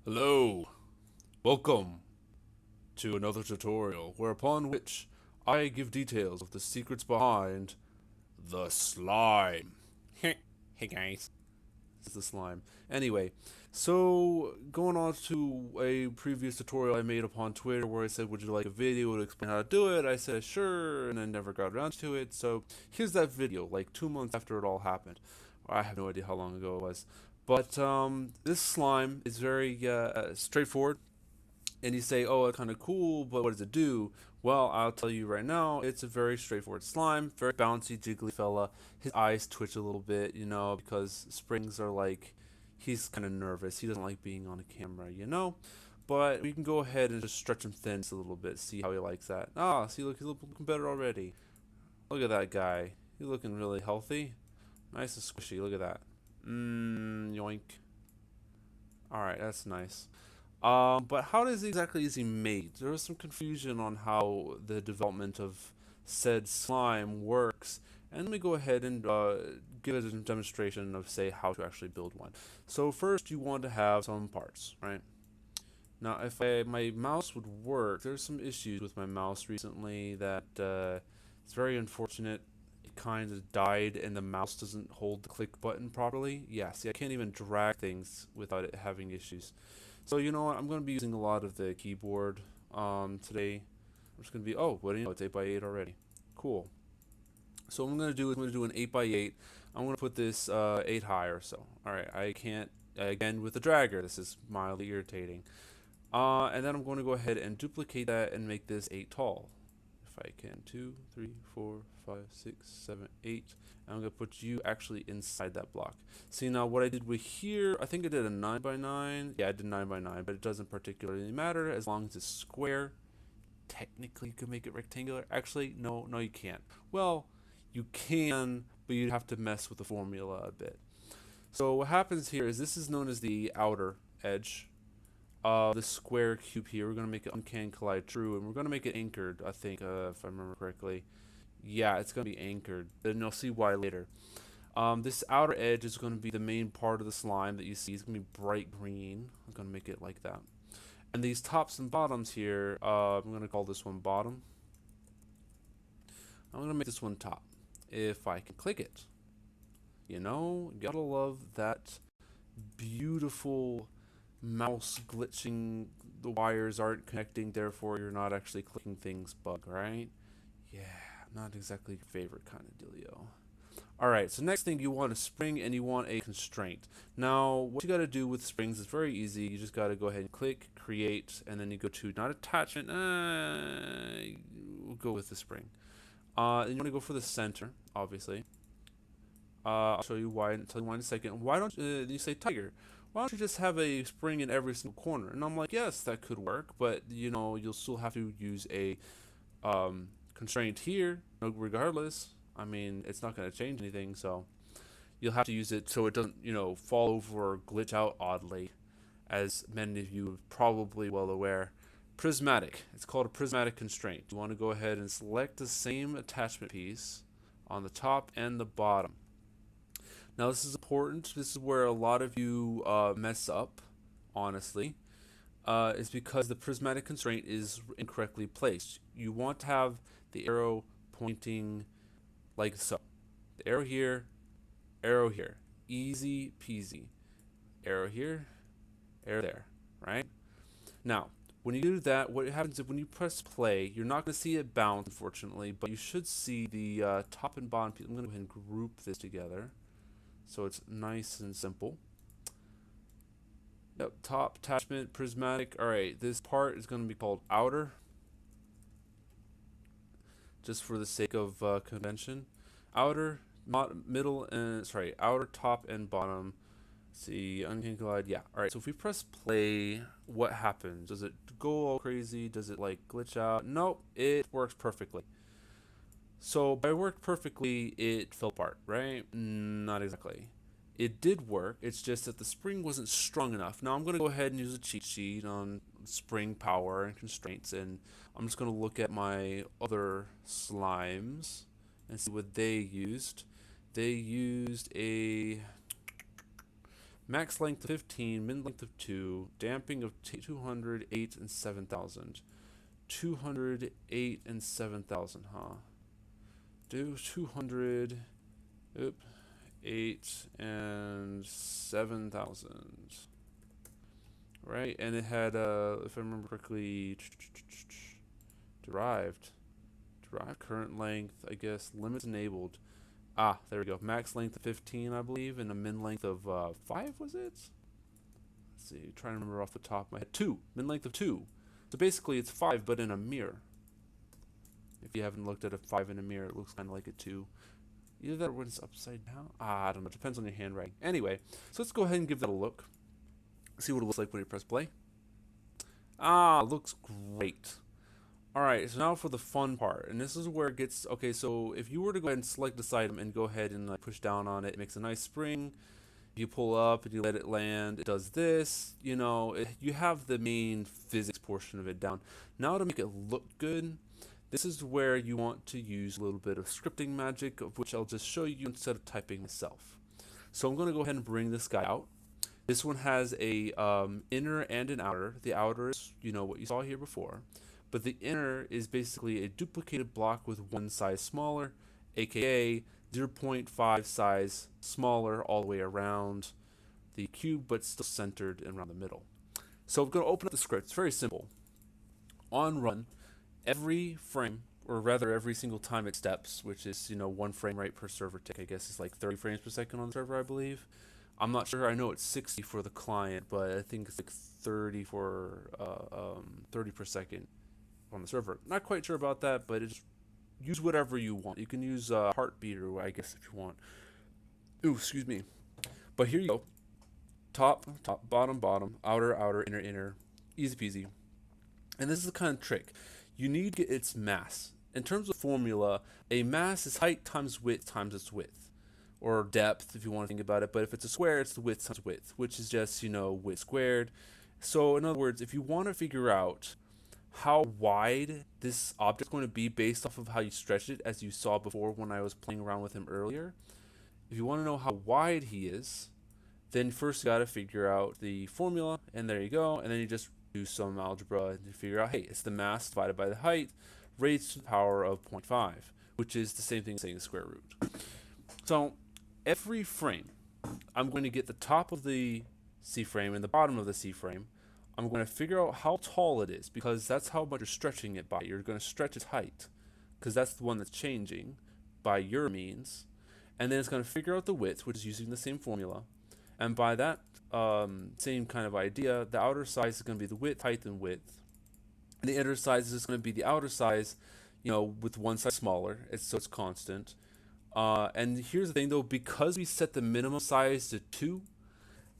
Hello, welcome to another tutorial whereupon which I give details of the secrets behind the slime. Hey guys, this is the slime. Anyway, so going on to a previous tutorial I made upon Twitter where I said, would you like a video to explain how to do it? I said sure, and I never got around to it. So here's that video, like 2 months after it all happened. I have no idea how long ago it was. But this slime is very straightforward. And you say, oh, it's kind of cool, but what does it do? Well, I'll tell you right now, it's a very straightforward slime, very bouncy, jiggly fella. His eyes twitch a little bit, because springs are like, he's kind of nervous. He doesn't like being on a camera. But we can go ahead and just stretch him thin a little bit, see how he likes that. Ah, see, look, he's looking better already. Look at that guy. He's looking really healthy. Nice and squishy, look at that. Yoink. Alright, that's nice. But how exactly is he made? There was some confusion on how the development of said slime works, and let me go ahead and give a demonstration of, say, how to actually build one. So first, you want to have some parts, right? Now, if my mouse would work, there's some issues with my mouse recently that it's very unfortunate. It kind of died, and the mouse doesn't hold the click button properly. Yeah, see, I can't even drag things without it having issues. So you know what? I'm going to be using a lot of the keyboard today. I'm just going to be, oh, what do you know? It's 8x8 already. Cool. So what I'm going to do is I'm going to do an 8x8. I'm going to put this 8 high or so. Alright, I can't, again, with the dragger. This is mildly irritating. And then I'm going to go ahead and duplicate that and make this 8 tall. If I can, 2, 3, 4, 5, 6, 7, 8. And I'm going to put you actually inside that block. See, now what I did with here, I think I did a 9x9. Yeah, I did 9x9, but it doesn't particularly matter as long as it's square. Technically, you could make it rectangular. Actually, no, you can't. Well, you can, but you'd have to mess with the formula a bit. So what happens here is this is known as the outer edge. The square cube here, we're going to make it uncanny collide true, and we're going to make it anchored, I think, if I remember correctly. Yeah, it's going to be anchored, and you'll see why later. This outer edge is going to be the main part of the slime that you see. It's going to be bright green. I'm going to make it like that. And these tops and bottoms here, I'm going to call this one bottom. I'm going to make this one top, if I can click it. You gotta love that beautiful mouse glitching. The wires aren't connecting, therefore you're not actually clicking things bug, right? Yeah, not exactly your favorite kind of dealio. Alright, so next thing, you want a spring and you want a constraint. Now, what you gotta do with springs is very easy. You just gotta go ahead and click, create, and then you go to, not attachment, we'll go with the spring. And you wanna go for the center, obviously. I'll show you why, tell you why in a second. Why don't you say tiger? Why don't you just have a spring in every single corner? And I'm like, yes, that could work, but you'll still have to use a constraint here, regardless. I mean, it's not going to change anything, so you'll have to use it so it doesn't, fall over or glitch out oddly, as many of you are probably well aware. Prismatic. It's called a prismatic constraint. You want to go ahead and select the same attachment piece on the top and the bottom. Now this is important. This is where a lot of you mess up, honestly. Is because the prismatic constraint is incorrectly placed. You want to have the arrow pointing like so. The arrow here, arrow here. Easy peasy. Arrow here, arrow there, right? Now, when you do that, what happens is when you press play, you're not going to see it bounce, unfortunately, but you should see the top and bottom piece. I'm going to go ahead and group this together so it's nice and simple. Yep, top, attachment, prismatic. Alright, this part is going to be called outer, just for the sake of convention. Outer, middle, and sorry, outer, top, and bottom. Let's see, uncanny collide. Yeah. Alright, so if we press play, what happens? Does it go all crazy? Does it like glitch out? Nope, it works perfectly. So by worked perfectly, it fell apart, right? Not exactly. It did work, it's just that the spring wasn't strong enough. Now I'm going to go ahead and use a cheat sheet on spring power and constraints, and I'm just going to look at my other slimes and see what they used. They used a Max length of 15, min length of 2, damping of 200, 8, and 7,000. 200, 8, and 7,000, huh? Do 200, 8, and 7,000. Right, and it had, if I remember correctly, derived current length, I guess, limits enabled. Ah, there we go. Max length of 15, I believe, and a min length of 5, was it? Let's see, trying to remember off the top of my head. 2, min length of 2. So basically it's 5, but in a mirror. If you haven't looked at a 5 in a mirror, it looks kind of like a 2. Either that or when it's upside down. I don't know. Depends on your handwriting. Anyway, so let's go ahead and give that a look. See what it looks like when you press play. Looks great. Alright, so now for the fun part, and this is where it gets, okay, so if you were to go ahead and select this item and go ahead and push down on it, it makes a nice spring. You pull up and you let it land, it does this, you know, you have the main physics portion of it down. Now to make it look good, this is where you want to use a little bit of scripting magic, of which I'll just show you instead of typing myself. So I'm going to go ahead and bring this guy out. This one has a inner and an outer. The outer is, you know, what you saw here before. But the inner is basically a duplicated block with one size smaller, aka 0.5 size smaller all the way around the cube, but still centered and around the middle. So we're going to open up the script. It's very simple. On run, every frame, or rather every single time it steps, which is, you know, 1 frame rate per server tick. I guess it's like 30 frames per second on the server, I believe. I'm not sure. I know it's 60 for the client, but I think it's like 30 for 30 per second on the server. Not quite sure about that, but it's use whatever you want. You can use Heartbeater, I guess, if you want. Ooh, excuse me. But here you go. Top, bottom, outer, inner. Easy peasy. And this is the kind of trick. You need to get its mass. In terms of formula, a mass is height times its width. Or depth, if you want to think about it. But if it's a square, it's the width times width, which is just, you know, width squared. So in other words, if you want to figure out how wide this object is going to be based off of how you stretch it, as you saw before when I was playing around with him earlier, if you want to know how wide he is, then first you got to figure out the formula, and there you go, and then you just do some algebra and you figure out, hey, it's the mass divided by the height raised to the power of 0.5, which is the same thing as saying the square root. So every frame, I'm going to get the top of the C frame and the bottom of the C frame. I'm going to figure out how tall it is, because that's how much you're stretching it by. You're going to stretch its height, because that's the one that's changing by your means. And then it's going to figure out the width, which is using the same formula. And by that same kind of idea, the outer size is going to be the width, height, and width. And the inner size is going to be the outer size, you know, with one size smaller, so it's constant. And here's the thing, though, because we set the minimum size to 2,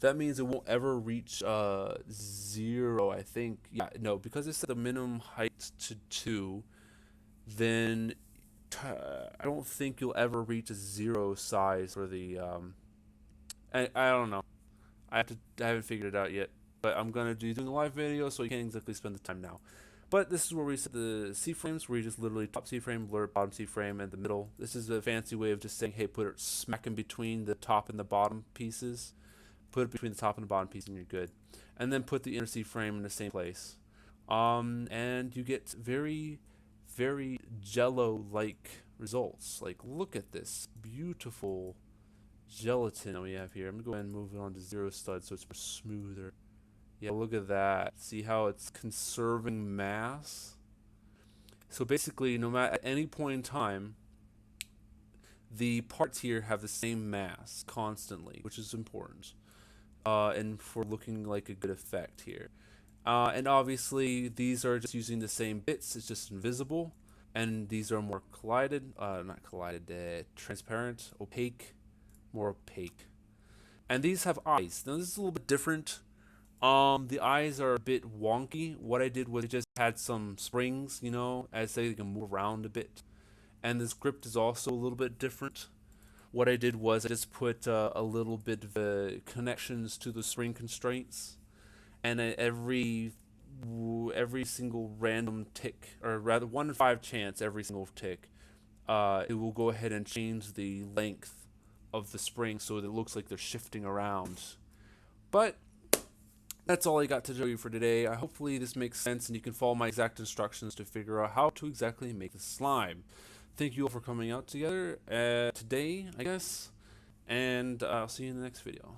that means it won't ever reach 0, I think. Yeah, no, because it set the minimum height to 2, then I don't think you'll ever reach a 0 size for the I don't know. I haven't figured it out yet, but I'm gonna be doing a live video, so you can't exactly spend the time now. But this is where we set the C frames, where you just literally top C frame, blur, bottom C frame, and the middle. This is a fancy way of just saying, hey, put it smack in between the top and the bottom pieces. Put it between the top and the bottom piece, and you're good. And then put the inner C frame in the same place. And you get very, very Jello-like results. Like, look at this beautiful gelatin that we have here. I'm gonna go ahead and move it on to 0 stud so it's more smoother. Yeah, look at that. See how it's conserving mass? So basically, no matter at any point in time, the parts here have the same mass constantly, which is important. And for looking like a good effect here. And obviously, these are just using the same bits. It's just invisible. And these are more transparent, opaque, more opaque. And these have eyes. Now, this is a little bit different. The eyes are a bit wonky. What I did was I just had some springs, you know, as they can move around a bit. And the script is also a little bit different. What I did was I just put a little bit of connections to the spring constraints, and every single random tick, or rather 1 in 5 chance every single tick, it will go ahead and change the length of the spring so that it looks like they're shifting around But that's all I got to show you for today. Hopefully this makes sense and you can follow my exact instructions to figure out how to exactly make the slime. Thank you all for coming out together today, I guess, and I'll see you in the next video.